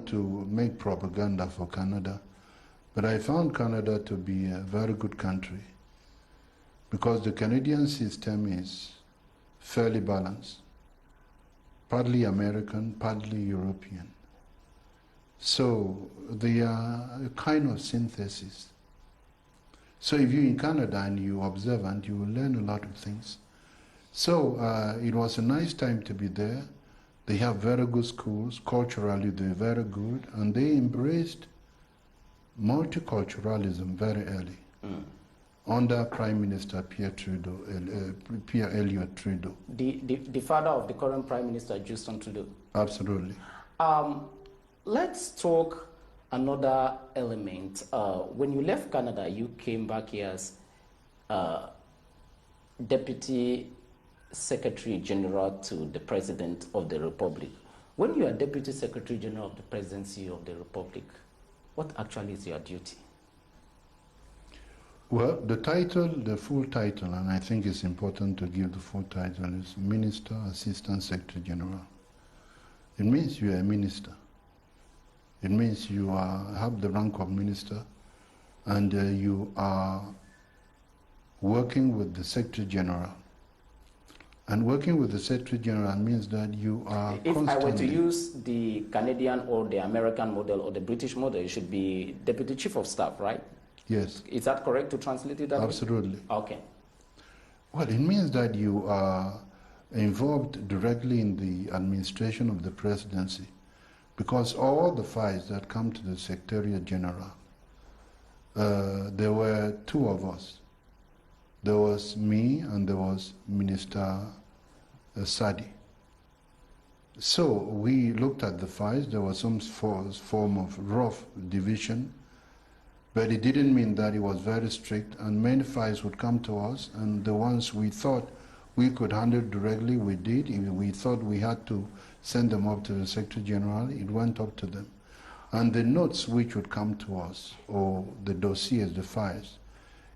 to make propaganda for Canada, but I found Canada to be a very good country because the Canadian system is fairly balanced, partly American, partly European. So they are a kind of synthesis. So if you're in Canada and you're observant, you will learn a lot of things. So it was a nice time to be there. They have very good schools. Culturally, they're very good. And they embraced multiculturalism very early under Prime Minister Pierre Elliott Trudeau. The father of the current Prime Minister, Justin Trudeau. Absolutely. Let's talk another element. When you left Canada, you came back here as Deputy Secretary General to the President of the Republic. When you are Deputy Secretary General of the Presidency of the Republic, what actually is your duty? Well, the title, the full title, and I think it's important to give the full title, is Minister, Assistant Secretary General. It means you are a minister. It means you have the rank of minister, and you are working with the Secretary General. And working with the Secretary General means that you are If I were to use the Canadian or the American model or the British model, it should be Deputy Chief of Staff, right? Yes. Is that correct to translate it that way? Absolutely. Okay. Well, it means that you are involved directly in the administration of the presidency, because all the files that come to the Secretariat General, there were two of us. There was me and there was Minister Sadi. So we looked at the files. There was some form of rough division, but it didn't mean that it was very strict, and many files would come to us, and the ones we thought we could handle directly, we did. If we thought we had to send them up to the Secretary General, it went up to them. And the notes which would come to us, or the dossiers, the files,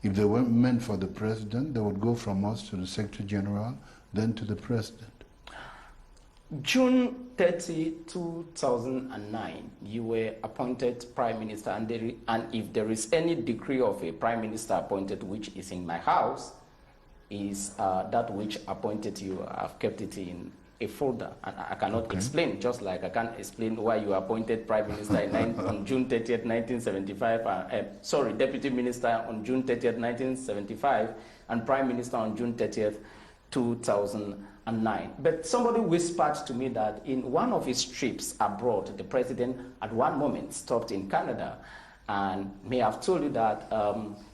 if they weren't meant for the President, they would go from us to the Secretary General, then to the President. June 30, 2009, you were appointed Prime Minister, and if there is any decree of a Prime Minister appointed, which is in my house, is that which appointed you. I've kept it in a folder, and I cannot explain, just like I can't explain why you were appointed Prime Minister on June 30th, 1975, sorry, Deputy Minister on June 30th, 1975, and Prime Minister on June 30th, 2009. But somebody whispered to me that in one of his trips abroad, the President at one moment stopped in Canada and may have told you that,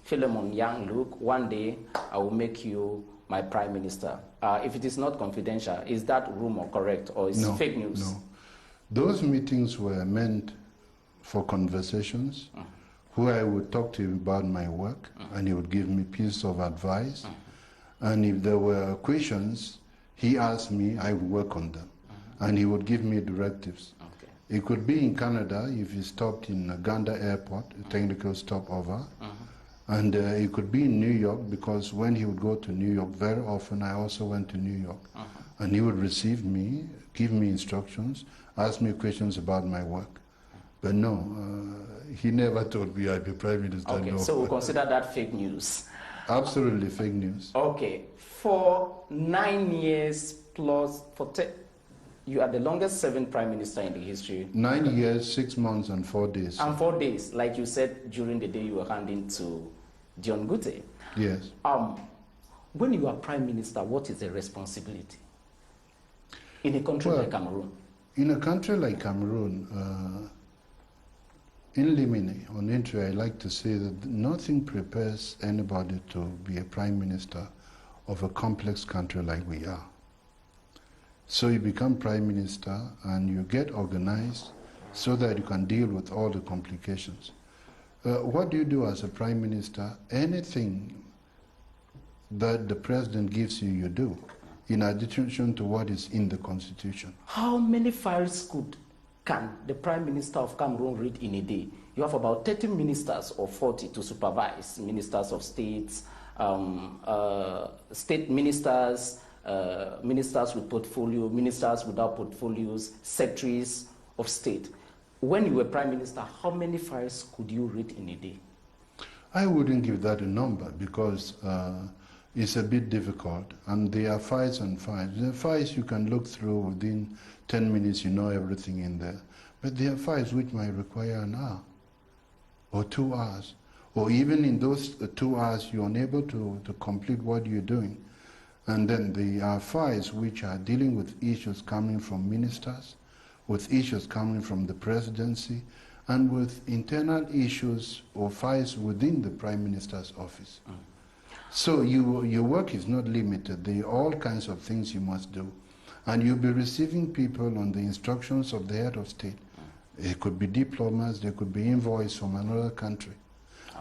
Philemon, young Luke, one day I will make you my Prime Minister. If it is not confidential, is that rumor correct, or is it fake news? No. Those meetings were meant for conversations where I would talk to him about my work and he would give me pieces of advice. And if there were questions, he asked me, I would work on them. And he would give me directives. It could be in Canada if he stopped in Uganda Airport, a technical stopover. And it could be in New York, because when he would go to New York, very often I also went to New York. And he would receive me, give me instructions, ask me questions about my work. But no, he never told me I'd be Prime Minister. Okay, no. so we'll consider that fake news. Absolutely fake news. Okay, for 9 years plus, you are the longest serving Prime Minister in the history. 9 years, 6 months, and 4 days. And 4 days, like you said during the day you were handing to Dion Gute. Yes. When you are Prime Minister, what is the responsibility in a country like Cameroon? In a country like Cameroon, in limine, on entry, I like to say that nothing prepares anybody to be a Prime Minister of a complex country like we are. So you become Prime Minister and you get organized so that you can deal with all the complications. What do you do as a Prime Minister? Anything that the President gives you, you do, in addition to what is in the Constitution. How many files can the Prime Minister of Cameroon read in a day? You have about 30 ministers or 40 to supervise, ministers of states, state ministers, ministers with portfolio, ministers without portfolios, secretaries of state. when you were Prime Minister, how many files could you read in a day? I wouldn't give that a number because it's a bit difficult, and there are files and files. There are files you can look through within 10 minutes, you know everything in there. But there are files which might require an hour or 2 hours, or even in those 2 hours you're unable to complete what you're doing. And then there are files which are dealing with issues coming from ministers, with issues coming from the presidency, and with internal issues or files within the Prime Minister's office. So your work is not limited. There are all kinds of things you must do. And you'll be receiving people on the instructions of the head of state. It could be diplomats, there could be envoys from another country.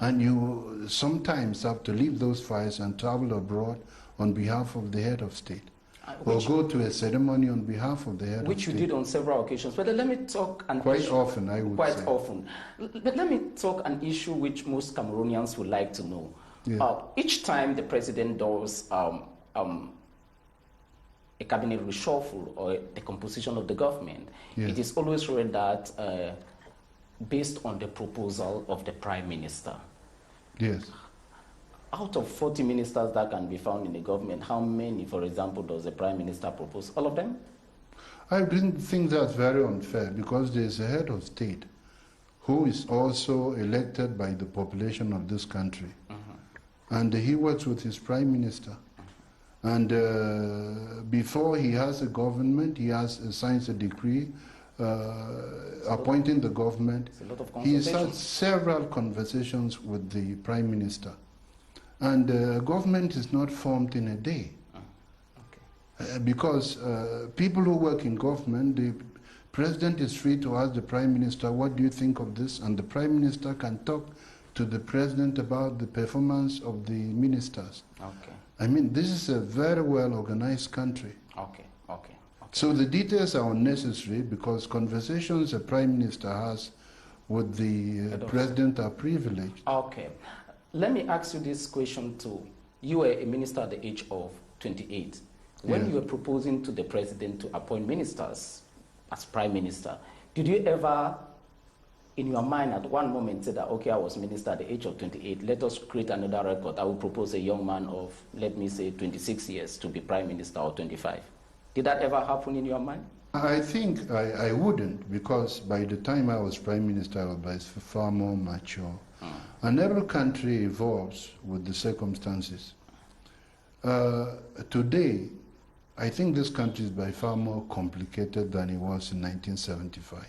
And you sometimes have to leave those files and travel abroad on behalf of the head of state. Or go to a ceremony on behalf of the head of state. Which you did on several occasions. But let me talk an Quite often, I would say. Quite often. But let me talk an issue which most Cameroonians would like to know. Yeah. Each time the president does a cabinet reshuffle or the composition of the government, yes, it is always read that based on the proposal of the Prime Minister. Yes. Out of 40 ministers that can be found in the government, how many, for example, does the Prime Minister propose? All of them? I didn't think that's very unfair because there's a head of state who is also elected by the population of this country. And he works with his Prime Minister. And before he has a government, he has signs a decree appointing the government. He's had several conversations with the Prime Minister. And government is not formed in a day. Because people who work in government, the president is free to ask the Prime Minister, what do you think of this? And the Prime Minister can talk to the president about the performance of the ministers. Okay. I mean, this is a very well organized country. Okay. So the details are unnecessary because conversations a Prime Minister has with the president are privileged. Okay. Let me ask you this question too. You were a minister at the age of 28. When you were proposing to the president to appoint ministers as Prime Minister, did you ever, in your mind at one moment, say that, okay, I was minister at the age of 28, let us create another record. I will propose a young man of, let me say, 26 years to be Prime Minister, or 25. Did that ever happen in your mind? I think I wouldn't, because by the time I was Prime Minister, I was far more mature. And every country evolves with the circumstances. Today, I think this country is by far more complicated than it was in 1975.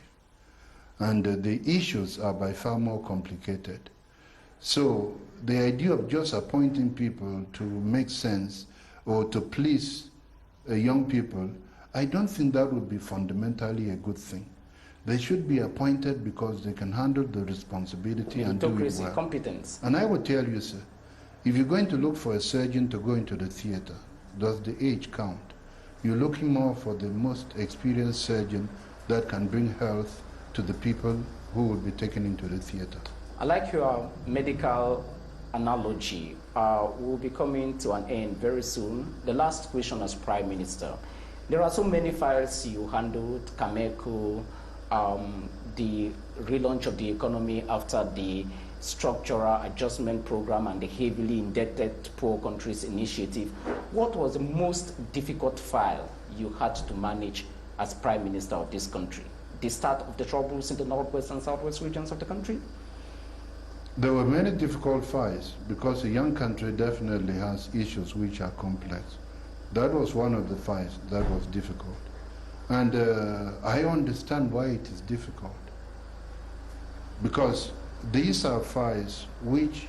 And the issues are by far more complicated. So the idea of just appointing people to make sense or to please young people, I don't think that would be fundamentally a good thing. They should be appointed because they can handle the responsibility and do it well. Competence. And I would tell you, sir, if you're going to look for a surgeon to go into the theater, does the age count? You're looking more for the most experienced surgeon that can bring health to the people who will be taken into the theater. I like your medical analogy. We'll be coming to an end very soon. The last question as Prime Minister. There are so many files you handled, Cameroon, the relaunch of the economy after the structural adjustment program and the heavily indebted poor countries initiative. What was the most difficult file you had to manage as Prime Minister of this country? The start of the troubles in the northwest and southwest regions of the country? There were many difficult files because a young country definitely has issues which are complex. That was one of the files that was difficult. And I understand why it is difficult. Because these are files which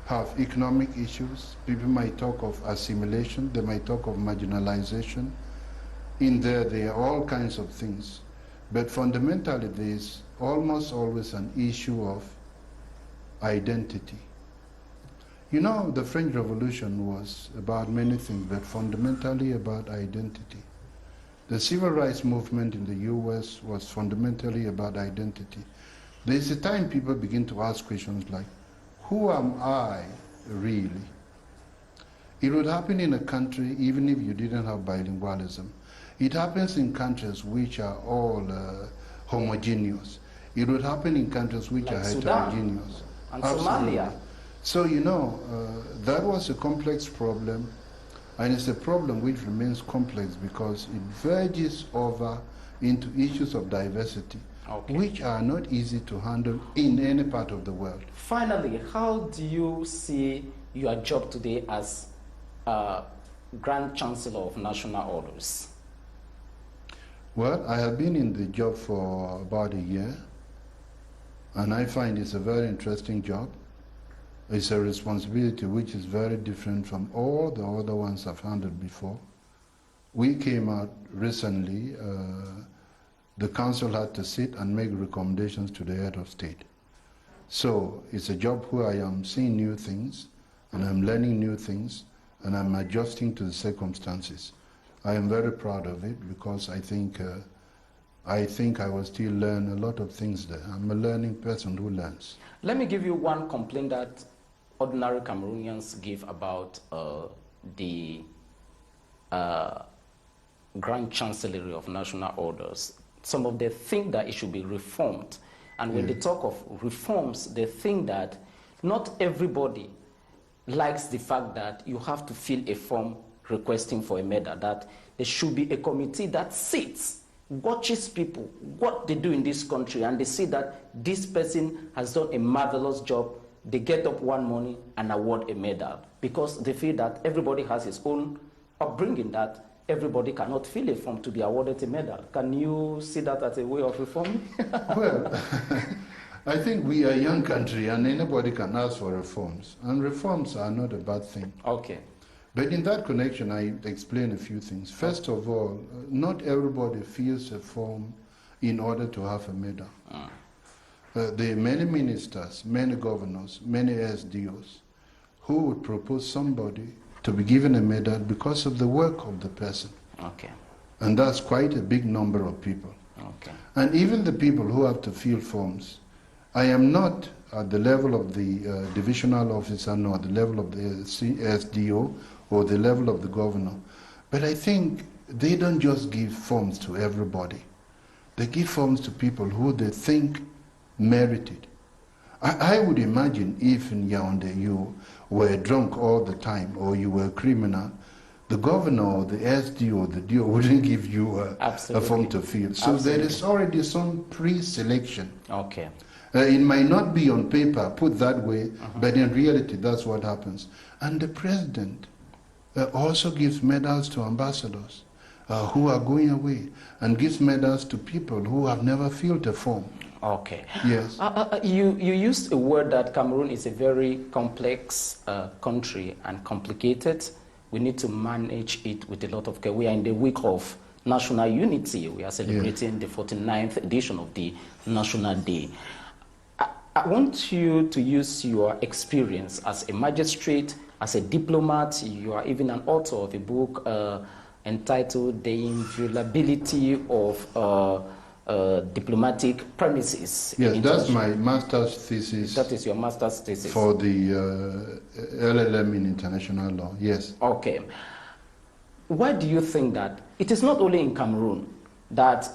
have economic issues. People might talk of assimilation, they might talk of marginalization. In there are all kinds of things. But fundamentally, there is almost always an issue of identity. You know, the French Revolution was about many things, but fundamentally about identity. The civil rights movement in the US was fundamentally about identity. There is a time people begin to ask questions like, who am I really? It would happen in a country even if you didn't have bilingualism. It happens in countries which are all homogeneous. It would happen in countries which Like are Sudan heterogeneous. and Absolutely. Somalia. So, that was a complex problem, and it's a problem which remains complex because it verges over into issues of diversity, which are not easy to handle in any part of the world. Finally, how do you see your job today as Grand Chancellor of National Orders? Well, I have been in the job for about a year, and I find it's a very interesting job. It's a responsibility which is very different from all the other ones I've handled before. We came out recently, the council had to sit and make recommendations to the head of state. So it's a job where I am seeing new things, and I'm learning new things, and I'm adjusting to the circumstances. I am very proud of it because I think I will still learn a lot of things there. I'm a learning person who learns. Let me give you one complaint that ordinary Cameroonians give about the Grand Chancellery of National Orders. Some of them think that it should be reformed. And when they talk of reforms, they think that not everybody likes the fact that you have to fill a form requesting for a medal, that there should be a committee that sits, watches people, what they do in this country, and they see that this person has done a marvelous job. They get up one morning and award a medal because they feel that everybody has his own upbringing, that everybody cannot fill a form to be awarded a medal. Can you see that as a way of reforming? Well, I think we are a young country and anybody can ask for reforms. And reforms are not a bad thing. Okay. But in that connection, I explain a few things. First of all, not everybody fills a form in order to have a medal. There are many ministers, many governors, many SDOs who would propose somebody to be given a medal because of the work of the person. Okay. And that's quite a big number of people. Okay. And even the people who have to fill forms, I am not at the level of the divisional officer, nor the level of the SDO, or the level of the governor. But I think they don't just give forms to everybody. They give forms to people who they think merit it. I would imagine if in Yaoundé you were drunk all the time or you were a criminal, the governor or the SD or the DO wouldn't give you a form to fill. So there is already some pre-selection. Okay. It might not be on paper put that way, but in reality that's what happens. And the president also gives medals to ambassadors who are going away, and gives medals to people who have never filled a form. Okay. Yes. You used a word that Cameroon is a very complex country and complicated. We need to manage it with a lot of care. We are in the week of national unity. We are celebrating the 49th edition of the National Day. I want you to use your experience as a magistrate, as a diplomat. You are even an author of a book entitled The Inviolability of Diplomatic Premises. Yes, that's my master's thesis. That is your master's thesis. For the LLM in international law, yes. Okay. Why do you think that it is not only in Cameroon that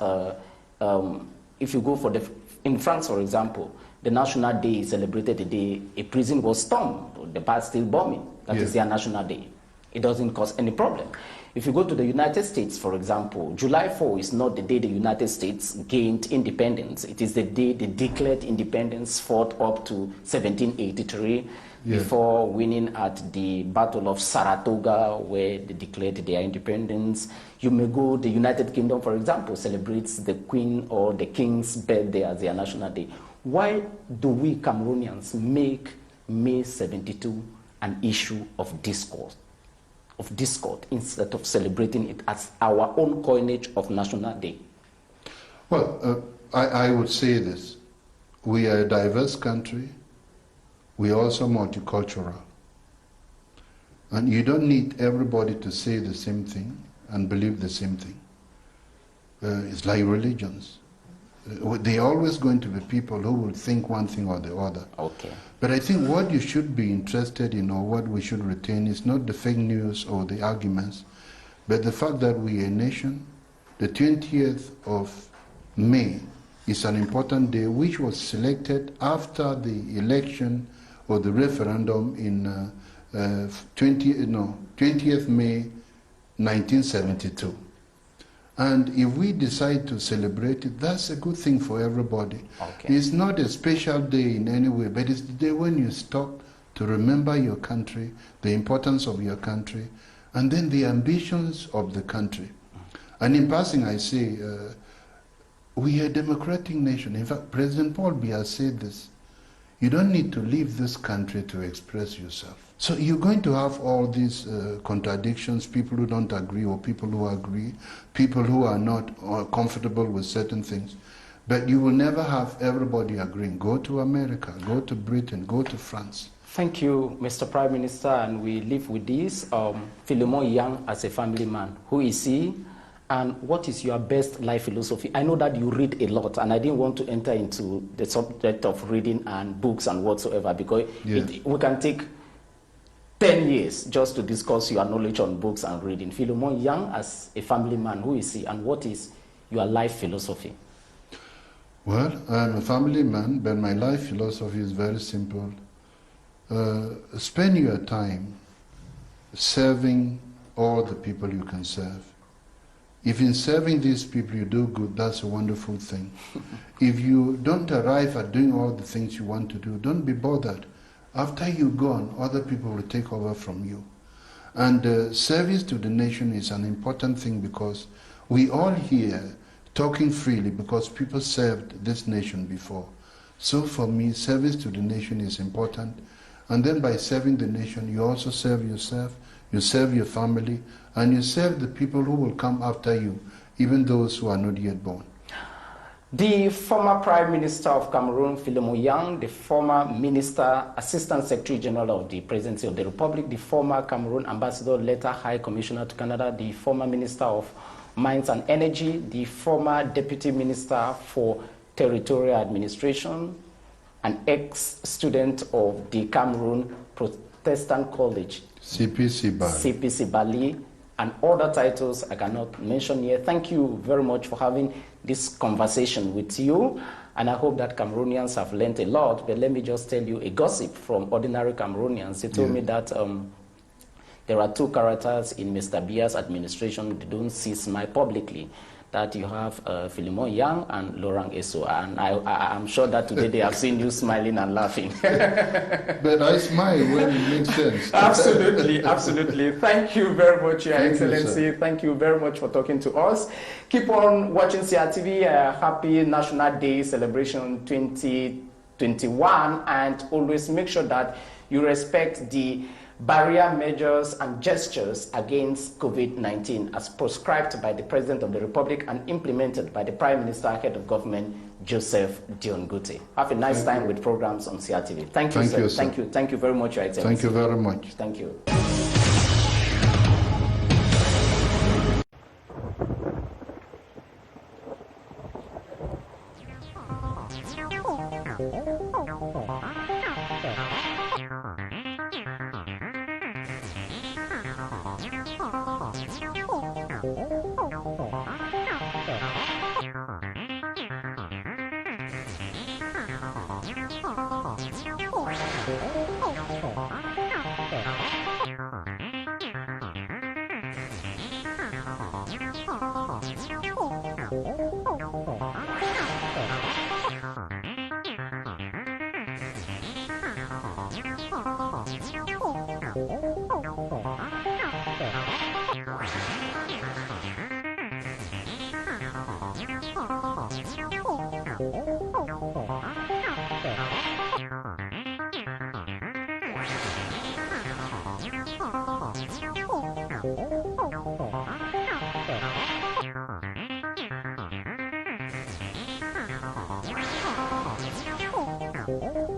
if you go in France, for example, the National Day is celebrated the day a prison was stormed, the Bastille bombing. That is their National Day. It doesn't cause any problem. If you go to the United States, for example, July 4 is not the day the United States gained independence. It is the day they declared independence, fought up to 1783, before winning at the Battle of Saratoga, where they declared their independence. You may go, the United Kingdom, for example, celebrates the Queen or the King's birthday as their National Day. Why do we Cameroonians make May 72 an issue of discord instead of celebrating it as our own coinage of National Day? Well, I would say this. We are a diverse country. We are also multicultural. And you don't need everybody to say the same thing and believe the same thing. It's like religions. There are always going to be people who will think one thing or the other. Okay. But I think what you should be interested in, or what we should retain, is not the fake news or the arguments, but the fact that we are a nation. The 20th of May is an important day which was selected after the election or the referendum in 20th May 1972. And if we decide to celebrate it, that's a good thing for everybody. Okay. It's not a special day in any way, but it's the day when you stop to remember your country, the importance of your country, and then the ambitions of the country. And in passing, I say, we are a democratic nation. In fact, President Paul Biya said this. You don't need to leave this country to express yourself. So you're going to have all these contradictions, people who don't agree or people who agree, people who are not comfortable with certain things. But you will never have everybody agreeing. Go to America, go to Britain, go to France. Thank you, Mr. Prime Minister, and we leave with this. Philemon Yang as a family man, who is he? And what is your best life philosophy? I know that you read a lot, and I didn't want to enter into the subject of reading and books and whatsoever, because we can take 10 years just to discuss your knowledge on books and reading. Philemon Yang as a family man, who is he, and what is your life philosophy? Well, I'm a family man, but my life philosophy is very simple. Spend your time serving all the people you can serve. If in serving these people you do good, that's a wonderful thing. If you don't arrive at doing all the things you want to do, don't be bothered. After you're gone, other people will take over from you. And service to the nation is an important thing, because we all here talking freely because people served this nation before. So for me, service to the nation is important. And then by serving the nation, you also serve yourself, you serve your family, and you serve the people who will come after you, even those who are not yet born. The former Prime Minister of Cameroon, Philemon Yang, the former Minister, Assistant Secretary General of the Presidency of the Republic, the former Cameroon Ambassador, later High Commissioner to Canada, the former Minister of Mines and Energy, the former Deputy Minister for Territorial Administration, an ex-student of the Cameroon Protestant College, CPC Bali, and other titles I cannot mention here. Thank you very much for having this conversation with you, and I hope that Cameroonians have learned a lot. But let me just tell you a gossip from ordinary Cameroonians. They told me that there are two characters in Mr. Biya's administration they don't see smile publicly. That you have Philemon Yang and Laurent Esso, and I'm sure that today they have seen you smiling and laughing. But I smile when it makes sense. Absolutely, absolutely. Thank you very much, Your Excellency. You, thank you very much for talking to us. Keep on watching CRTV. Happy National Day celebration 2021, and always make sure that you respect the barrier measures and gestures against COVID-19 as prescribed by the President of the Republic and implemented by the Prime Minister, Head of Government, Joseph Dion Gute. Have a nice time with programs on CRTV. Thank you, sir. Thank you. Thank you very much, Your Excellency. Thank you very much. Thank you. Oh,